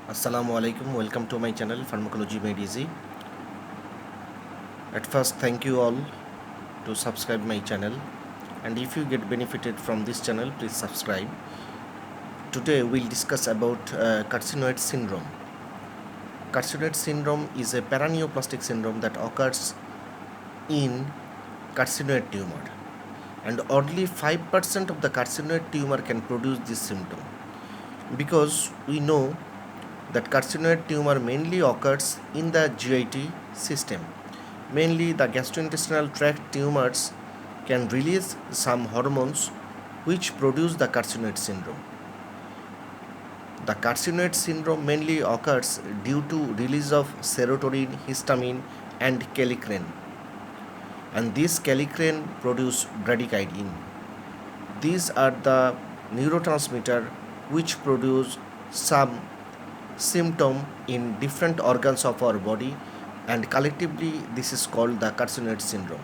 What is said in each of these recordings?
Assalamu alaikum. Welcome to my channel Pharmacology Made Easy. At first, thank you all to subscribe my channel, and if you get benefited from this channel, please subscribe. Today we'll discuss about carcinoid syndrome. Carcinoid syndrome is a paraneoplastic syndrome that occurs in carcinoid tumor, and only 5% of the carcinoid tumor can produce this symptom, because we know that carcinoid tumor mainly occurs in the GIT system. Mainly the gastrointestinal tract tumors can release some hormones which produce the carcinoid syndrome. The carcinoid syndrome mainly occurs due to release of serotonin, histamine and kallikrein, and this kallikrein produce bradykinin. These are the neurotransmitter which produce some symptom in different organs of our body, and collectively this is called the carcinoid syndrome.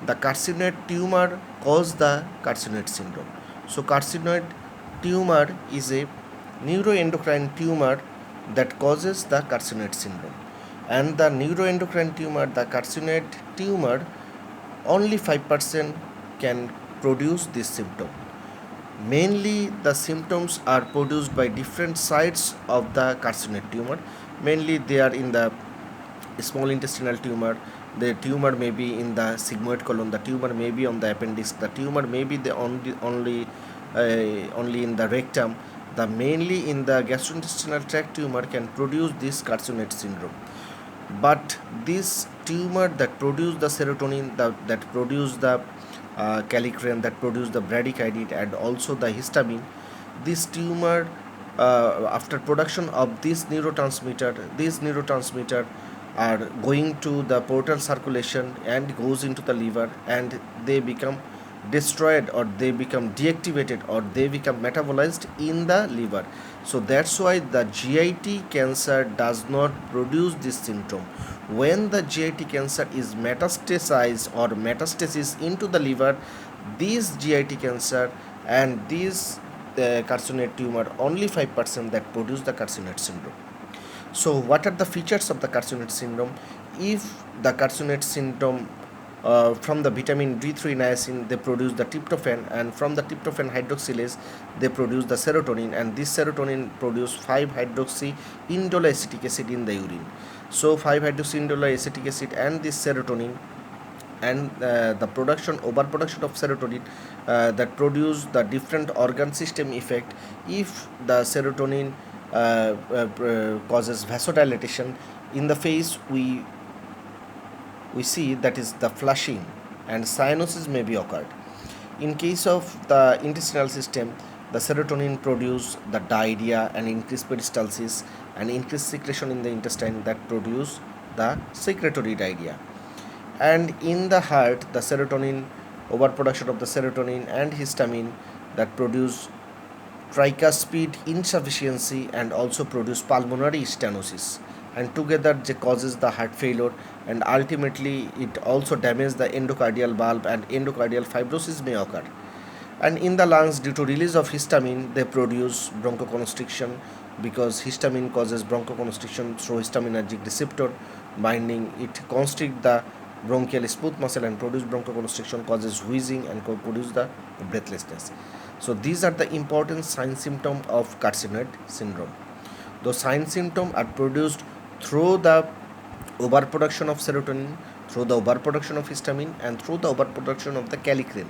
The carcinoid tumor causes the carcinoid syndrome. So carcinoid tumor is a neuroendocrine tumor that causes the carcinoid syndrome, and the neuroendocrine tumor, the carcinoid tumor, only 5% can produce this symptom. Mainly the symptoms are produced by different sites of the carcinoid tumor. Mainly they are in the small intestinal tumor. The tumor may be in the sigmoid colon, the tumor may be on the appendix, the tumor may be the only in the rectum. The mainly in the gastrointestinal tract tumor can produce this carcinoid syndrome. But this tumor that produce the serotonin, that produce the kallikrein, that produce the bradykinin and also the histamine, this tumor, after production of this neurotransmitter are going to the portal circulation and goes into the liver, and they become destroyed, or they become deactivated, or they become metabolized in the liver. So that's why the GIT cancer does not produce this symptom. When the GIT cancer is metastasized or metastasis into the liver, this GIT cancer and this carcinoid tumor, only 5% that produce the carcinoid syndrome. So what are the features of the carcinoid syndrome? If the carcinoid syndrome, from the vitamin D3 niacin, they produce the tryptophan, and from the tryptophan hydroxylase they produce the serotonin, and this serotonin produce 5-hydroxy indole acid in the urine. So 5-hydroxy indole acid and this serotonin, and the overproduction of serotonin, that produce the different organ system effect. If the serotonin causes vasodilatation in the face, we see that is the flushing, and cyanosis may be occurred. In case of the intestinal system, the serotonin produce the diarrhea and increased peristalsis and increased secretion in the intestine, that produce the secretory diarrhea. And in the heart, the serotonin, overproduction of the serotonin and histamine, that produce tricuspid insufficiency and also produce pulmonary stenosis, and together they causes the heart failure, and ultimately it also damages the endocardial valve, and endocardial fibrosis may occur. And in the lungs, due to release of histamine, they produce bronchoconstriction, because histamine causes bronchoconstriction through histaminergic receptor binding. It constrict the bronchial smooth muscle and produce bronchoconstriction, causes wheezing and produce the breathlessness. So these are the important sign symptom of carcinoid syndrome. Those sign symptoms are produced through the overproduction of serotonin, through the overproduction of histamine, and through the overproduction of the kallikrein.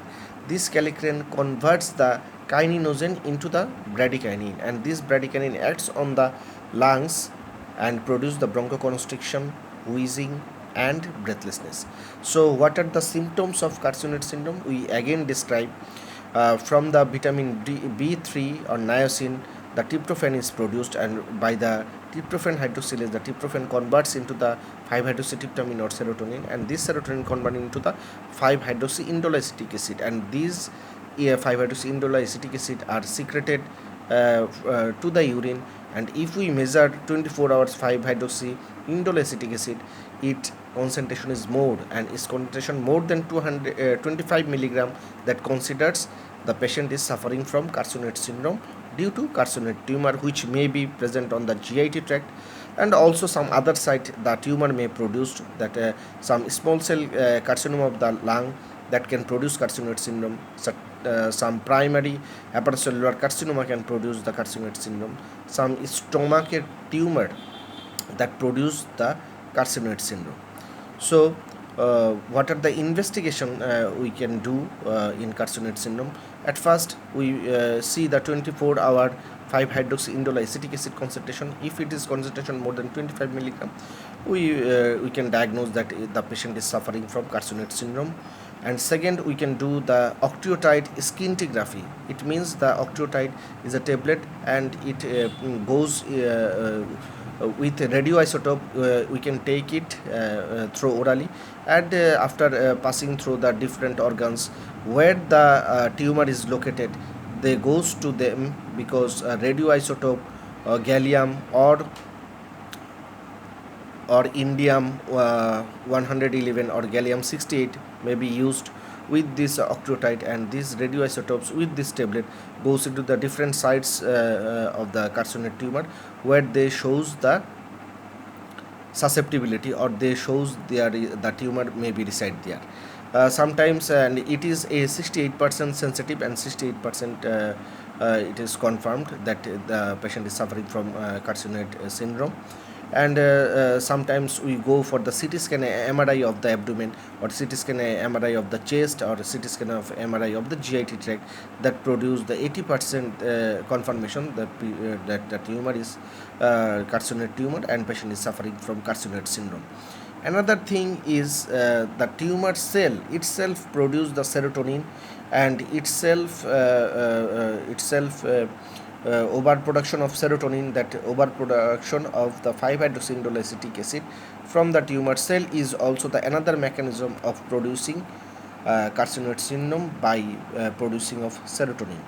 This kallikrein converts the kininogen into the bradykinin, and this bradykinin acts on the lungs and produce the bronchoconstriction, wheezing and breathlessness. So what are the symptoms of carcinoid syndrome? We again describe, from the vitamin B3 or niacin, the tryptophan is produced, and by the tryptophan hydroxylase, the tryptophan converts into the 5-hydroxytryptamine or serotonin, and this serotonin converts into the 5-hydroxy indole acetic acid, and these 5-hydroxy indole acetic acid are secreted to the urine. And if we measure 24 hours 5-hydroxy indole acetic acid, its concentration is more, and its concentration more than 25 milligram, that considers the patient is suffering from carcinoid syndrome due to carcinoid tumor which may be present on the GIT tract, and also some other site the tumor may produce that some small cell carcinoma of the lung that can produce carcinoid syndrome. Some primary hepatocellular carcinoma can produce the carcinoid syndrome. Some stomach tumor that produce the carcinoid syndrome. So, what are the investigation we can do in carcinoid syndrome? At first, we see the 24-hour 5-hydroxyindole acetic acid concentration. If it is concentration more than 25 milligram, we can diagnose that the patient is suffering from carcinoid syndrome. And second, we can do the octreotide scintigraphy. It means the octreotide is a tablet and it goes with a radioisotope. We can take it through orally, and after passing through the different organs where the tumor is located, they goes to them because radioisotope gallium or indium 111 or gallium 68 may be used with this octreotide, and these radioisotopes with this tablet goes into the different sites of the carcinoid tumor where they shows the susceptibility, or they shows the tumor may be reside there. Sometimes, and it is a 68% sensitive and 68% it is confirmed that the patient is suffering from carcinoid syndrome. And sometimes we go for the CT scan MRI of the abdomen, or CT scan MRI of the chest, or CT scan of MRI of the GIT tract that produce the 80% confirmation that the tumor is carcinoid tumor and patient is suffering from carcinoid syndrome. Another thing is the tumor cell itself produce the serotonin, and itself overproduction of serotonin, that overproduction of the 5-hydroxyindole acetic acid from the tumor cell is also the another mechanism of producing carcinoid syndrome by producing of serotonin.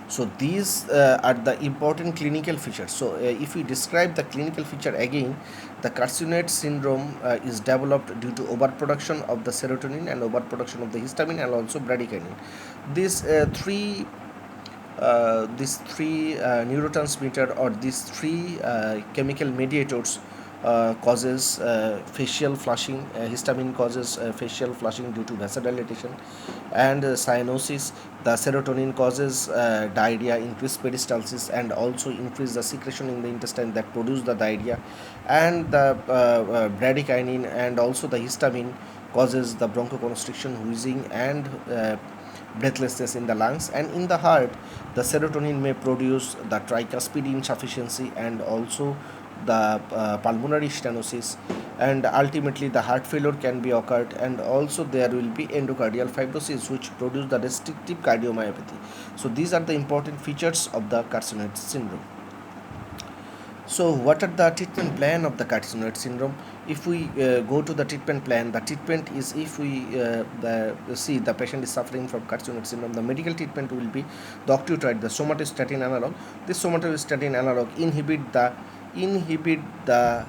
So these are the important clinical features. So if we describe the clinical feature again, the carcinoid syndrome is developed due to overproduction of the serotonin and overproduction of the histamine and also bradykinin. These three neurotransmitter, or these three chemical mediators causes facial flushing. Histamine causes facial flushing due to vasodilatation and cyanosis. The serotonin causes diarrhea, increased peristalsis, and also increase the secretion in the intestine that produce the diarrhea. And the bradykinin and also the histamine causes the bronchoconstriction, wheezing, and breathlessness in the lungs. And in the heart, the serotonin may produce the tricuspid insufficiency and also the pulmonary stenosis, and ultimately the heart failure can be occurred, and also there will be endocardial fibrosis which produce the restrictive cardiomyopathy. So these are the important features of the carcinoid syndrome. So what are the treatment plan of the carcinoid syndrome? If we go to the treatment plan, the treatment is, if we see the patient is suffering from carcinoid syndrome, the medical treatment will be the octreotide, the somatostatin analog. This somatostatin analog inhibit the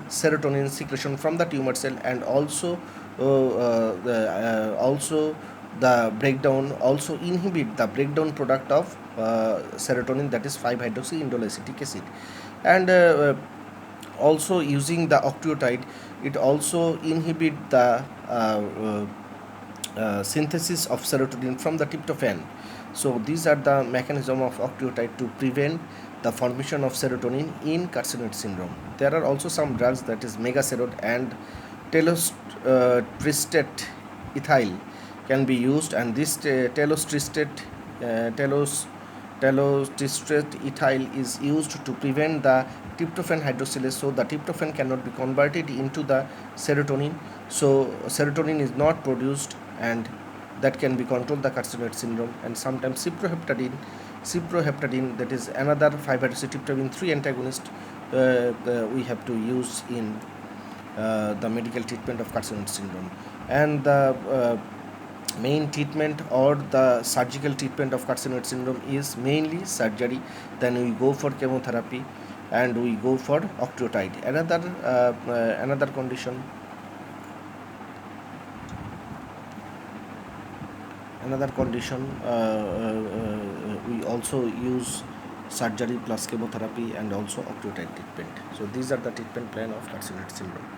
serotonin secretion from the tumor cell, and also the breakdown, also inhibit the breakdown product of serotonin, that is 5-hydroxyindole acetic acid. And also using the octreotide, it also inhibit the synthesis of serotonin from the tryptophan. So these are the mechanism of octreotide to prevent the formation of serotonin in carcinoid syndrome. There are also some drugs, that is megaserod and telostristate ethyl can be used, and this telostristate ethyl is used to prevent the tryptophan hydroxylase, so the tryptophan cannot be converted into the serotonin, so serotonin is not produced, and that can be controlled the carcinoid syndrome. And sometimes cyproheptadine, that is another 5-hydroxytryptamine 3 antagonist, we have to use in the medical treatment of carcinoid syndrome. And the main treatment or the surgical treatment of carcinoid syndrome is mainly surgery. Then we go for chemotherapy and we go for octreotide. Another condition, we also use surgery plus chemotherapy and also octreotide treatment. So these are the treatment plan of Cuts syndrome.